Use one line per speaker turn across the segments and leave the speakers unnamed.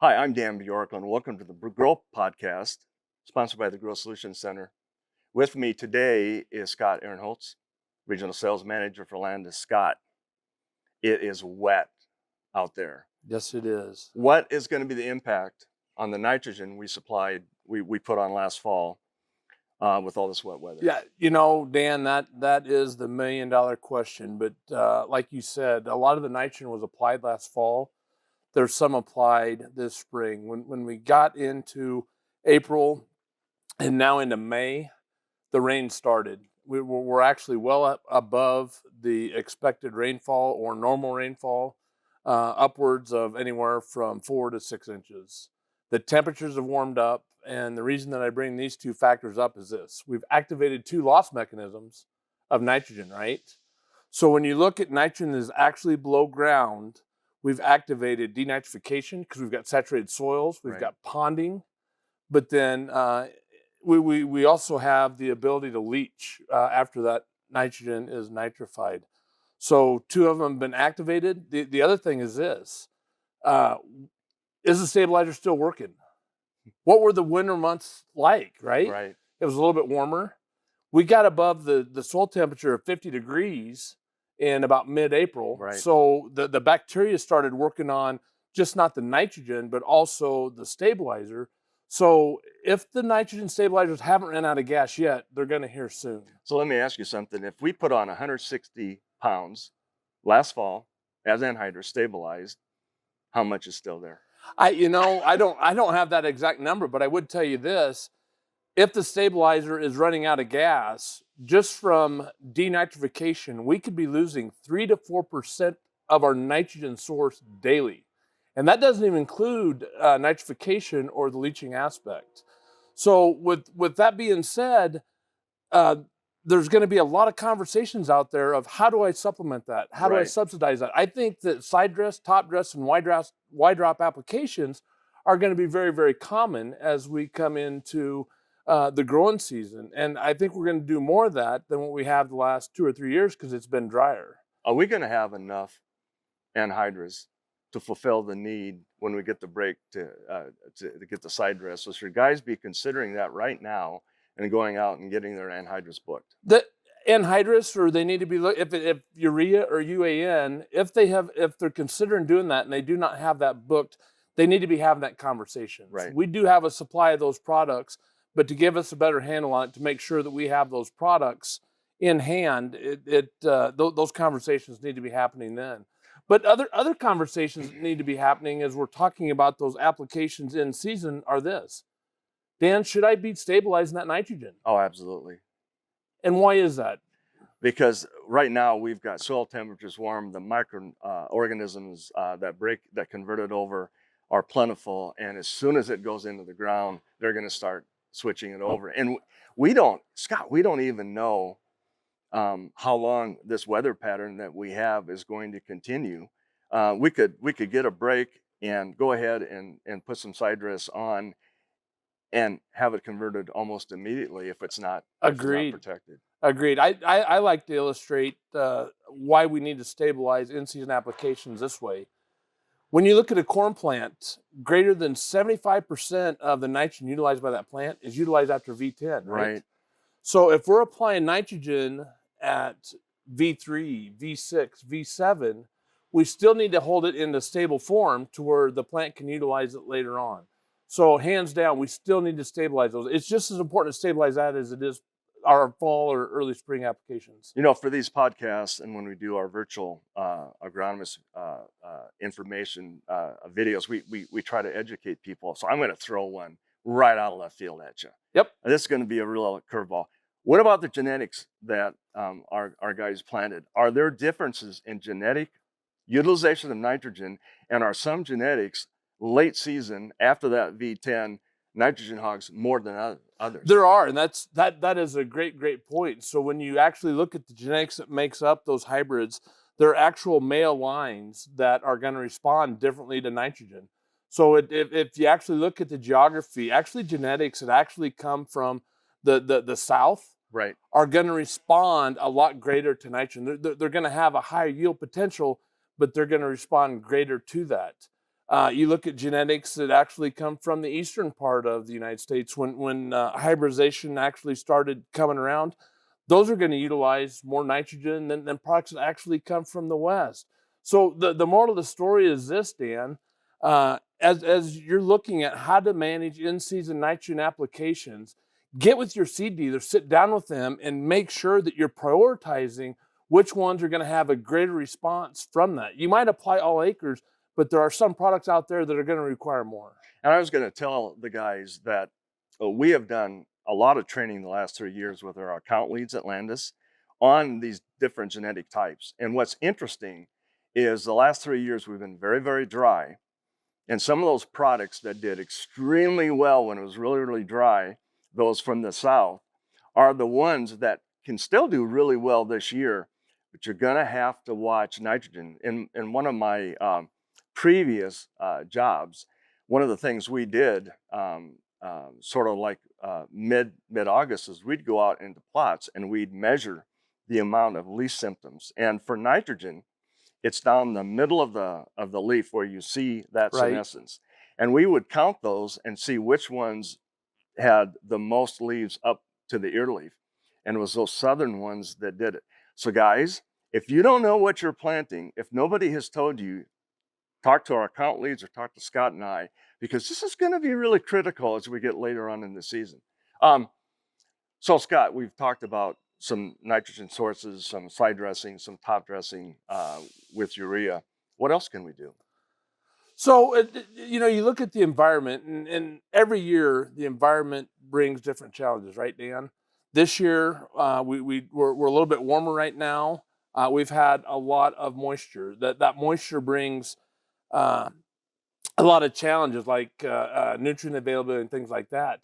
Hi, I'm Dan Bjornklund. Welcome to the Grow Podcast, sponsored by the Grow Solutions Center. With me today is Scott Ahrenholtz, Regional Sales Manager for Landus. Scott, it is wet out there.
Yes, it is.
What is going to be the impact on the nitrogen we put on last fall with all this wet weather?
Yeah, Dan, that is the $1 million question. But like you said, a lot of the nitrogen was applied last fall. There's some applied this spring. When we got into April and now into May, the rain started. We're actually well up above the expected rainfall or normal rainfall, upwards of anywhere from 4 to 6 inches. The temperatures have warmed up, and the reason that I bring these two factors up is this. We've activated two loss mechanisms of nitrogen, right? So when you look at nitrogen that is actually below ground, we've activated denitrification because we've got saturated soils, we've got ponding, but then we also have the ability to leach after that nitrogen is nitrified. So two of them have been activated. The other thing is this. Is the stabilizer still working? What were the winter months like, right?
Right.
It was a little bit warmer. We got above the soil temperature of 50 degrees in about mid-April.
Right.
So the bacteria started working on just not the nitrogen, but also the stabilizer. So if the nitrogen stabilizers haven't run out of gas yet, they're going to hear soon.
So let me ask you something. If we put on 160 pounds last fall as anhydrous stabilized, how much is still there?
I don't have that exact number, but I would tell you this. If the stabilizer is running out of gas, just from denitrification, we could be losing 3 to 4% of our nitrogen source daily. And that doesn't even include nitrification or the leaching aspect. So with that being said, there's going to be a lot of conversations out there of how do I supplement that? How do I subsidize that? I think that side dress, top dress, and wide drop applications are going to be very, very common as we come into the growing season. And I think we're going to do more of that than what we have the last 2 or 3 years because it's been drier.
Are we going to have enough anhydrous to fulfill the need when we get the break to get the side dress? So should guys be considering that right now and going out and getting their anhydrous booked?
The anhydrous, or they need to be if urea or UAN, if they're considering doing that and they do not have that booked, they need to be having that conversation.
Right.
We do have a supply of those products, but to give us a better handle on it, to make sure that we have those products in hand, those conversations need to be happening then. But other conversations that need to be happening as we're talking about those applications in season are this. Dan, should I be stabilizing that nitrogen?
Oh, absolutely.
And why is that?
Because right now we've got soil temperatures warm, the microorganisms that convert it over are plentiful, and as soon as it goes into the ground, they're going to start switching it over. And we don't even know how long this weather pattern that we have is going to continue. We could get a break and go ahead and put some side dress on and have it converted almost immediately if it's not protected.
Agreed. I like to illustrate why we need to stabilize in-season applications this way. When you look at a corn plant, greater than 75% of the nitrogen utilized by that plant is utilized after V10, right? So if we're applying nitrogen at V3, V6, V7, we still need to hold it in the stable form to where the plant can utilize it later on. So hands down, we still need to stabilize those. It's just as important to stabilize that as it is our fall or early spring applications.
For these podcasts and when we do our virtual agronomist information videos, we try to educate people. So I'm going to throw one right out of left field at you.
Yep.
And this is going to be a real curveball. What about the genetics that our guys planted? Are there differences in genetic utilization of nitrogen, and are some genetics late season after that V10 nitrogen hogs more than others?
There are, and that is a great point. So when you actually look at the genetics that makes up those hybrids, there are actual male lines that are going to respond differently to nitrogen. So if you actually look at the geography, actually genetics that actually come from the south,
right,
are going to respond a lot greater to nitrogen. They're going to have a higher yield potential, but they're going to respond greater to that. You look at genetics that actually come from the eastern part of the United States. When hybridization actually started coming around, those are going to utilize more nitrogen than products that actually come from the West. So the moral of the story is this, Dan. As you're looking at how to manage in-season nitrogen applications, get with your seed dealer, sit down with them, and make sure that you're prioritizing which ones are going to have a greater response from that. You might apply all acres, but there are some products out there that are going to require more.
And I was going to tell the guys that we have done a lot of training the last 3 years with our account leads at Landus on these different genetic types. And what's interesting is the last 3 years we've been very, very dry. And some of those products that did extremely well when it was really, really dry, those from the south, are the ones that can still do really well this year, but you're going to have to watch nitrogen. In one of my previous jobs, one of the things we did sort of like mid-August is we'd go out into plots and we'd measure the amount of leaf symptoms. And for nitrogen, it's down the middle of the leaf where you see that
Right.
senescence. And we would count those and see which ones had the most leaves up to the ear leaf. And it was those southern ones that did it. So guys, if you don't know what you're planting, if nobody has told you, talk to our account leads or talk to Scott and I, because this is going to be really critical as we get later on in the season. So Scott, we've talked about some nitrogen sources, some side dressing, some top dressing with urea. What else can we do?
So, you look at the environment, and every year the environment brings different challenges, right, Dan? This year, we're a little bit warmer right now. We've had a lot of moisture. That moisture brings uh, a lot of challenges like nutrient availability and things like that.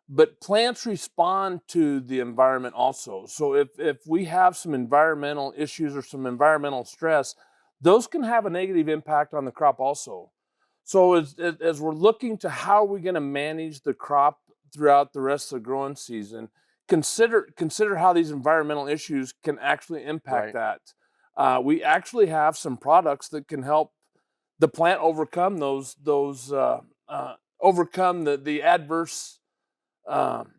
But plants respond to the environment also. So if we have some environmental issues or some environmental stress, those can have a negative impact on the crop also. So as we're looking to how we're going to manage the crop throughout the rest of the growing season, consider how these environmental issues can actually impact
Right.
that. We actually have some products that can help the plant overcome those overcome the adverse. Um,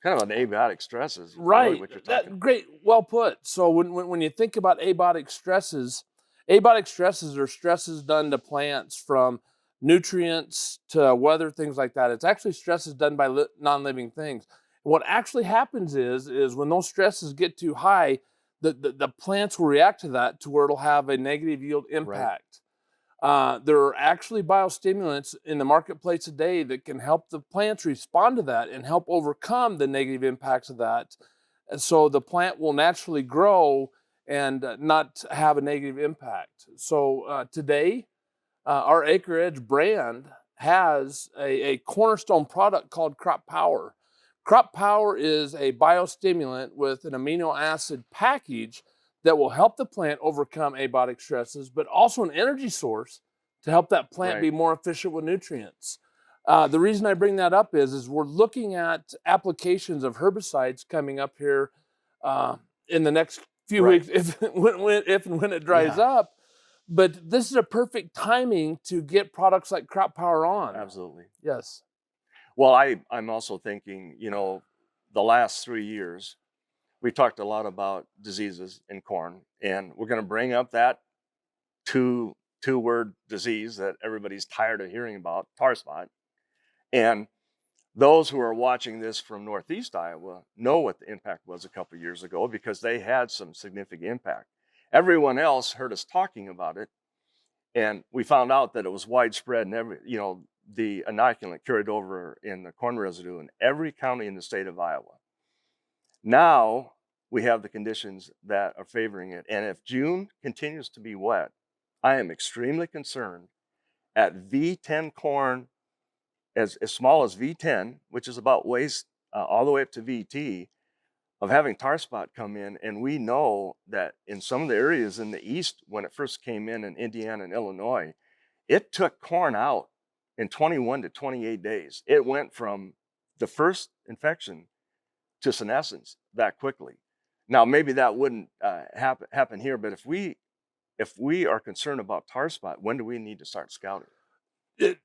Kind of an abiotic stress is really
right,
what you're talking
that
about.
great, well put. So when you think about abiotic stresses are stresses done to plants from nutrients to weather, things like that. It's actually stresses done by non-living things. What actually happens is when those stresses get too high, the plants will react to that to where it'll have a negative yield
Right.
impact. There are actually biostimulants in the marketplace today that can help the plants respond to that and help overcome the negative impacts of that. And so the plant will naturally grow and not have a negative impact. So today, our AcreEdge brand has a cornerstone product called CropPWR. CropPWR is a biostimulant with an amino acid package that will help the plant overcome abiotic stresses, but also an energy source to help that plant
Right.
be more efficient with nutrients. The reason I bring that up is we're looking at applications of herbicides coming up here in the next few
Right.
weeks, if and when it dries
Yeah,
up. But this is a perfect timing to get products like CropPWR on.
absolutely.
Yes.
Well, I'm also thinking, the last 3 years, we talked a lot about diseases in corn, and we're going to bring up that two-word disease that everybody's tired of hearing about, tar spot. And those who are watching this from Northeast Iowa know what the impact was a couple years ago because they had some significant impact. Everyone else heard us talking about it, and we found out that it was widespread and the inoculant carried over in the corn residue in every county in the state of Iowa. Now we have the conditions that are favoring it. And if June continues to be wet, I am extremely concerned at V10 corn as small as V10, which is about waist all the way up to VT, of having tar spot come in. And we know that in some of the areas in the east, when it first came in Indiana and Illinois, it took corn out in 21 to 28 days. It went from the first infection to senescence that quickly. Now, maybe that wouldn't happen here, but if we are concerned about tar spot, when do we need to start scouting?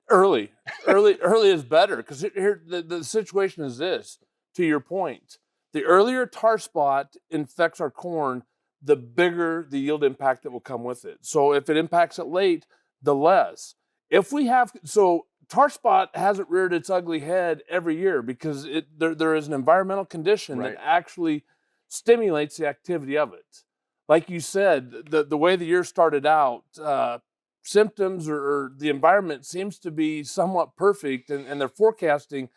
Early, early is better, because here the situation is this. To your point, the earlier tar spot infects our corn, the bigger the yield impact that will come with it. So if it impacts it late, the less. If we have tar spot hasn't reared its ugly head every year because there is an environmental condition that
Right.
actually stimulates the activity of it. Like you said, the way the year started out, symptoms or the environment seems to be somewhat perfect, and they're forecasting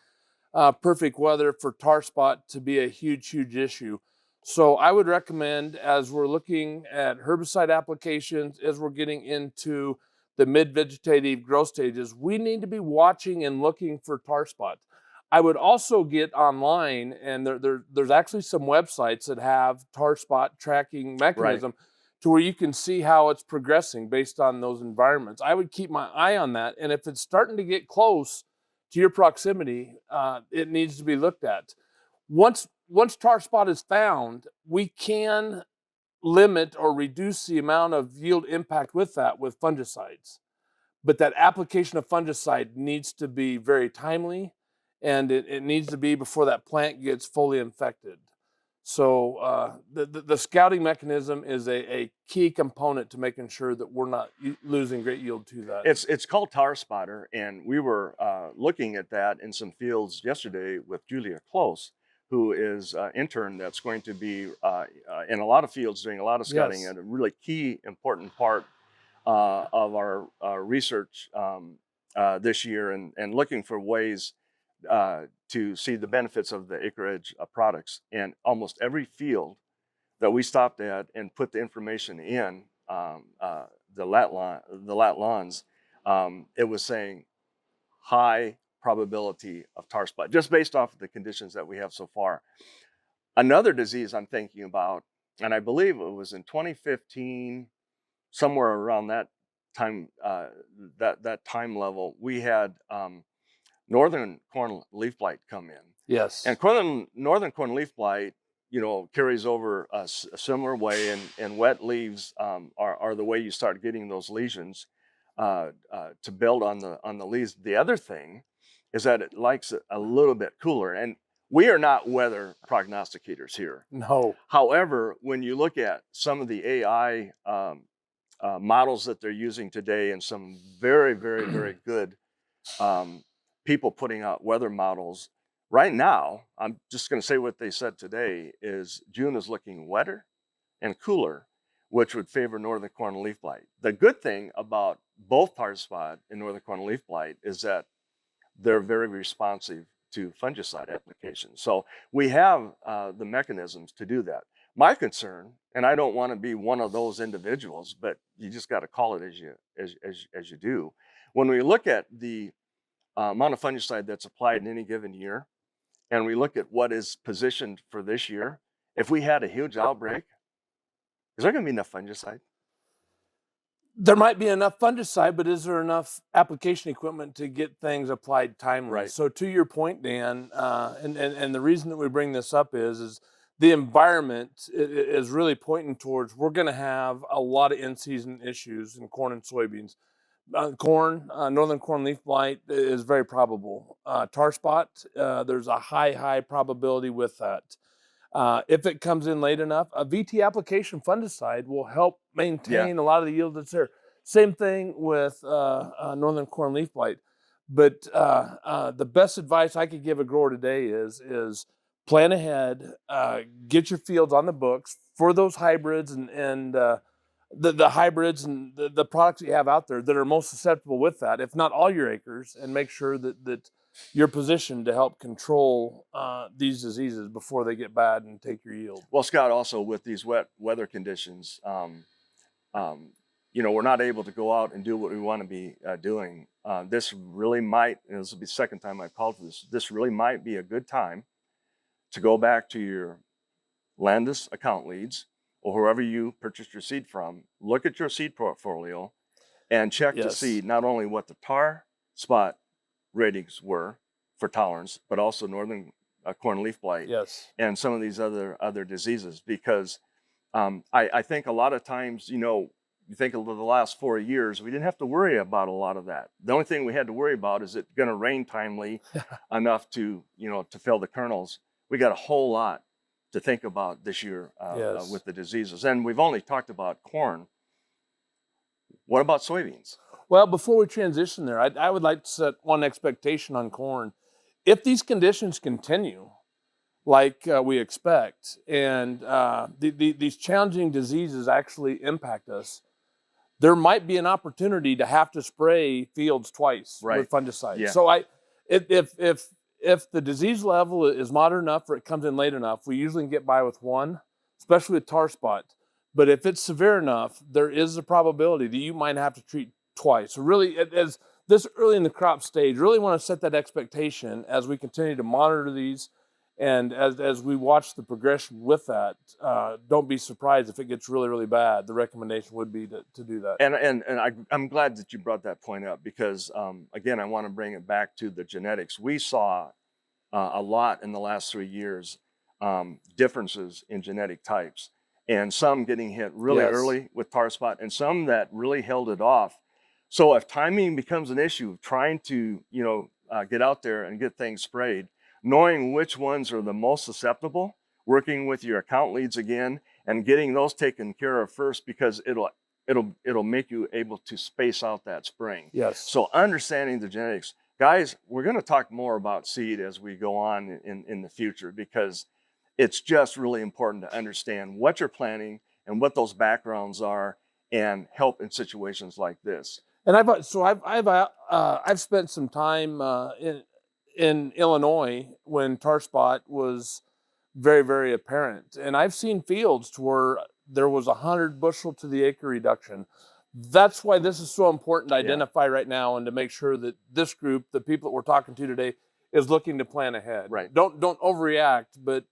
perfect weather for tar spot to be a huge issue. So I would recommend, as we're looking at herbicide applications, as we're getting into the mid-vegetative growth stages, we need to be watching and looking for tar spots. I would also get online, and there's actually some websites that have tar spot tracking
Right.
mechanism to where you can see how it's progressing based on those environments. I would keep my eye on that, and if it's starting to get close to your proximity, it needs to be looked at. Once tar spot is found, we can limit or reduce the amount of yield impact with that with fungicides. But that application of fungicide needs to be very timely, and it needs to be before that plant gets fully infected. So the scouting mechanism is a key component to making sure that we're not losing great yield to that.
It's called Tar Spotter, and we were looking at that in some fields yesterday with Julia Close, who is an intern that's going to be in a lot of fields doing a lot of scouting,
Yes.
and a really key important part of our research this year, and looking for ways to see the benefits of the AcreEdge products. And almost every field that we stopped at and put the information in the lat lawns, it was saying high probability of tar spot, just based off of the conditions that we have so far. Another disease I'm thinking about, and I believe it was in 2015, somewhere around that time, that time level, we had northern corn leaf blight come in.
Yes.
And northern corn leaf blight, carries over a similar way, and wet leaves are the way you start getting those lesions to build on the leaves. The other thing is that it likes it a little bit cooler, and we are not weather prognosticators here.
No.
However, when you look at some of the AI models that they're using today, and some very good people putting out weather models. Right now, I'm just going to say what they said today is June is looking wetter and cooler, which would favor northern corn leaf blight. The good thing about both tar spot and northern corn leaf blight is that they're very responsive to fungicide applications. So we have the mechanisms to do that. My concern, and I don't want to be one of those individuals, but you just got to call it as you do. When we look at the amount of fungicide that's applied in any given year, and we look at what is positioned for this year, if we had a huge outbreak, is there going to be enough fungicide?
There might be enough fungicide, but is there enough application equipment to get things applied timely?
Right.
So to your point, Dan, and the reason that we bring this up is the environment is really pointing towards we're going to have a lot of in-season issues in corn and soybeans. Northern corn leaf blight is very probable. Tar spot, there's a high probability with that. If it comes in late enough, a VT application fungicide will help maintain a lot of the yield that's there. Same thing with northern corn leaf blight. But the best advice I could give a grower today is plan ahead, get your fields on the books for those hybrids and the hybrids and the products you have out there that are most susceptible with that, if not all your acres, and make sure that you're positioned to help control these diseases before they get bad and take your yield.
Well, Scott, also with these wet weather conditions, we're not able to go out and do what we want to be doing. This really might, and this will be the second time I've called for this really might be a good time to go back to your Landus account leads, or whoever you purchased your seed from, look at your seed portfolio and check to see not only what the tar spot ratings were for tolerance, but also northern corn leaf blight and some of these other diseases. Because I think a lot of times, you think of the last 4 years, we didn't have to worry about a lot of that. The only thing we had to worry about is it going to rain timely enough to, to fill the kernels. We got a whole lot to think about this year
Yes.
with the diseases. And we've only talked about corn. What about soybeans?
Well, before we transition there, I would like to set one expectation on corn. If these conditions continue like we expect, and these challenging diseases actually impact us, there might be an opportunity to have to spray fields twice with fungicides.
Yeah.
So if the disease level is moderate enough or it comes in late enough, we usually can get by with one, especially with tar spot. But if it's severe enough, there is a probability that you might have to treat twice. So really, as this early in the crop stage, really want to set that expectation as we continue to monitor these. And as we watch the progression with that, don't be surprised if it gets really, really bad. The recommendation would be to do that.
And I'm glad that you brought that point up because, again, I want to bring it back to the genetics. We saw a lot in the last 3 years, differences in genetic types, and some getting hit really early with tar spot and some that really held it off. So if timing becomes an issue, trying to, get out there and get things sprayed, knowing which ones are the most susceptible, working with your account leads again, and getting those taken care of first because it'll make you able to space out that spraying.
Yes.
So understanding the genetics, guys, we're going to talk more about seed as we go on in the future because it's just really important to understand what you're planting and what those backgrounds are and help in situations like this.
And I've spent some time in Illinois when tar spot was very, very apparent. And I've seen fields to where there was 100 bushel to the acre reduction. That's why this is so important to identify right now and to make sure that this group, the people that we're talking to today, is looking to plan ahead.
Right.
Don't overreact, but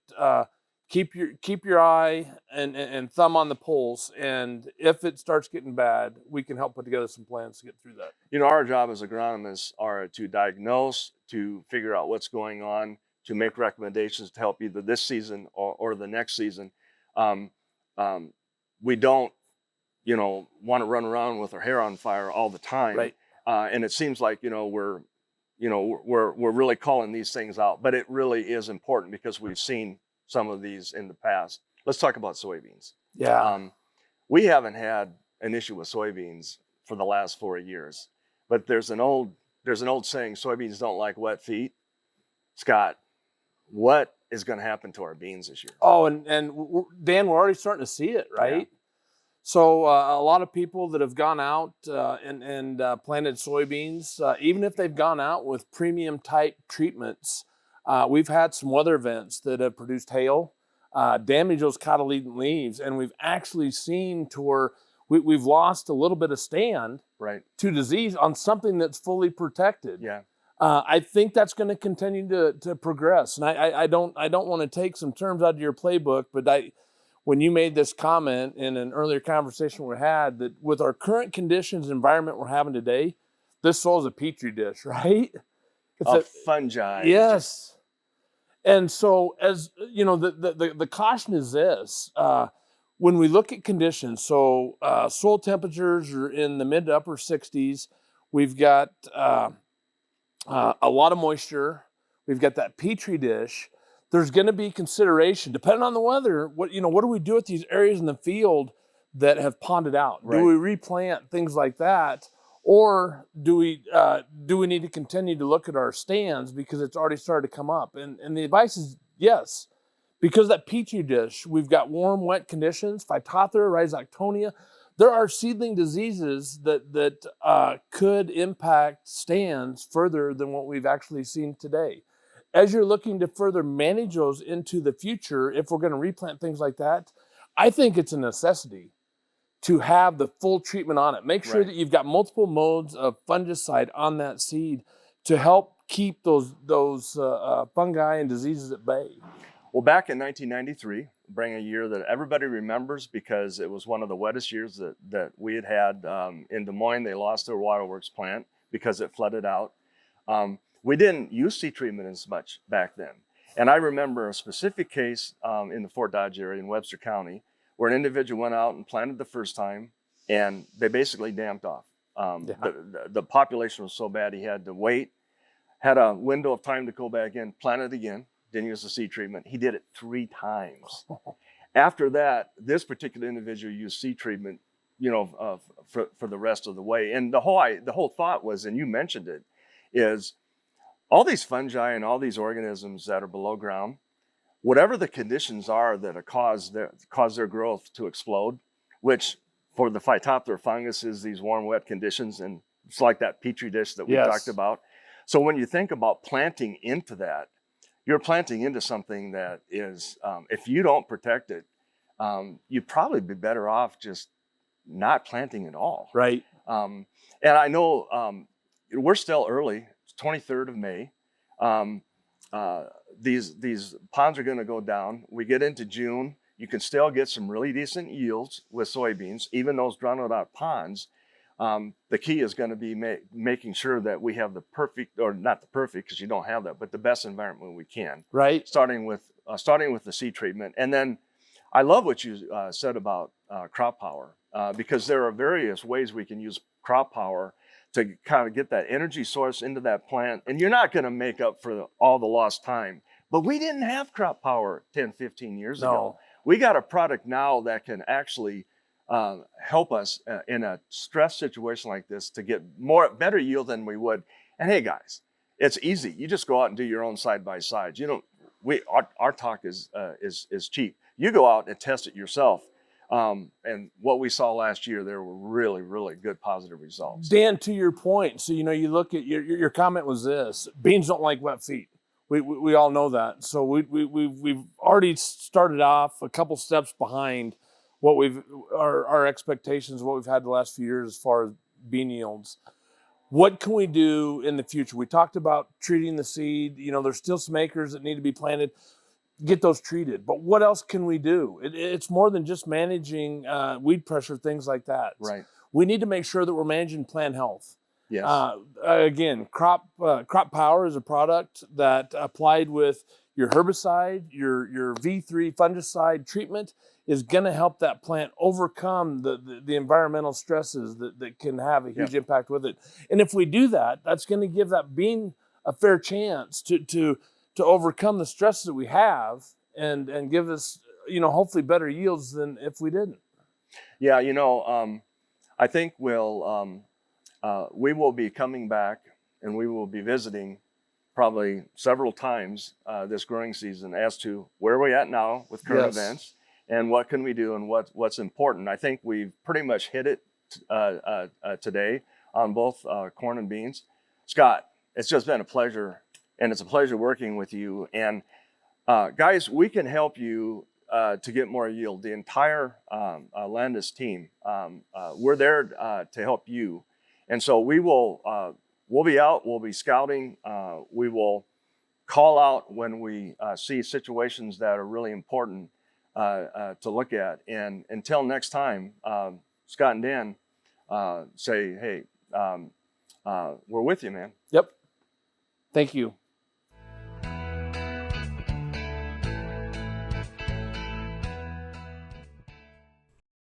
keep your eye and thumb on the pulse. And if it starts getting bad, we can help put together some plans to get through that.
Our job as agronomists are to diagnose, to figure out what's going on, to make recommendations to help either this season or the next season. We don't, want to run around with our hair on fire all the time.
Right.
And it seems like, we're really calling these things out, but it really is important because we've seen some of these in the past. Let's talk about soybeans.
Yeah.
We haven't had an issue with soybeans for the last 4 years, but there's an old saying, soybeans don't like wet feet. Scott, what is going to happen to our beans this year?
Oh, and Dan, we're already starting to see it, right? Yeah. So a lot of people that have gone out and planted soybeans, even if they've gone out with premium type treatments, we've had some weather events that have produced hail, damage those cotyledon leaves, and we've actually seen to where we've lost a little bit of stand to disease on something that's fully protected.
Yeah.
I think that's going to continue to progress, and I don't want to take some terms out of your playbook, but when you made this comment in an earlier conversation we had, that with our current conditions, environment we're having today, this soil is a petri dish, right? It's
a fungi.
Yes. And so, as you know, the caution is this: when we look at conditions, so soil temperatures are in the mid to upper 60s. We've got a lot of moisture. We've got that petri dish. There's going to be consideration, depending on the weather. What do we do with these areas in the field that have ponded out?
Right.
Do we replant things like that, or do we need to continue to look at our stands because it's already started to come up? And the advice is yes, because that petri dish, we've got warm, wet conditions, Phytophthora, Rhizoctonia. There are seedling diseases that could impact stands further than what we've actually seen today. As you're looking to further manage those into the future, if we're going to replant things like that, I think it's a necessity to have the full treatment on it. Make sure that you've got multiple modes of fungicide on that seed to help keep those fungi and diseases at bay.
Well, back in 1993, bring a year that everybody remembers because it was one of the wettest years that we had in Des Moines. They lost their waterworks plant because it flooded out. We didn't use seed treatment as much back then. And I remember a specific case in the Fort Dodge area in Webster County where an individual went out and planted the first time, and they basically damped off.
Yeah.
The population was so bad he had to wait, had a window of time to go back in, plant it again, didn't use the seed treatment. He did it 3 times. After that, this particular individual used seed treatment, for the rest of the way. And the whole thought was, and you mentioned it, is all these fungi and all these organisms that are below ground, whatever the conditions are that cause their growth to explode, which for the Phytophthora fungus is these warm, wet conditions, and it's like that petri dish that we talked about. So when you think about planting into that, you're planting into something that is, if you don't protect it, you'd probably be better off just not planting at all.
Right.
And I know we're still early. It's 23rd of May. These ponds are going to go down. We get into June. You can still get some really decent yields with soybeans, even those drowned out ponds. The key is going to be making sure that we have the perfect, or not the perfect, because you don't have that, but the best environment we can.
Right.
Starting with the seed treatment, and then I love what you said about CropPWR, because there are various ways we can use CropPWR to kind of get that energy source into that plant, and you're not going to make up for all the lost time. But we didn't have CropPWR 10, 15 years ago. We got a product now that can actually help us in a stress situation like this to get better yield than we would. And hey guys, it's easy. You just go out and do your own side by sides. Our talk is cheap. You go out and test it yourself. And what we saw last year, there were really, really good positive results.
Dan, to your point, so you look at your comment was this: beans don't like wet feet. We all know that. So we've already started off a couple steps behind what our expectations, what we've had the last few years as far as bean yields. What can we do in the future? We talked about treating the seed. There's still some acres that need to be planted. Get those treated. But what else can we do? It's more than just managing weed pressure, things like that.
Right.
We need to make sure that we're managing plant health.
Yes.
Again, CropPWR is a product that applied with your herbicide, your V3 fungicide treatment is going to help that plant overcome the environmental stresses that can have a huge impact with it. And if we do that, that's going to give that bean a fair chance to overcome the stresses that we have and give us, hopefully better yields than if we didn't.
Yeah, I think we will be coming back and we will be visiting probably several times this growing season as to where we're at now with current events and what can we do and what's important. I think we've pretty much hit it today on both corn and beans. Scott, it's just been a pleasure, and it's a pleasure working with you. And guys, we can help you to get more yield. The entire Landus team, we're there to help you. And so we'll be out, we'll be scouting, we will call out when we see situations that are really important to look at. And until next time, Scott and Dan say, hey, we're with you, man.
Yep. Thank you.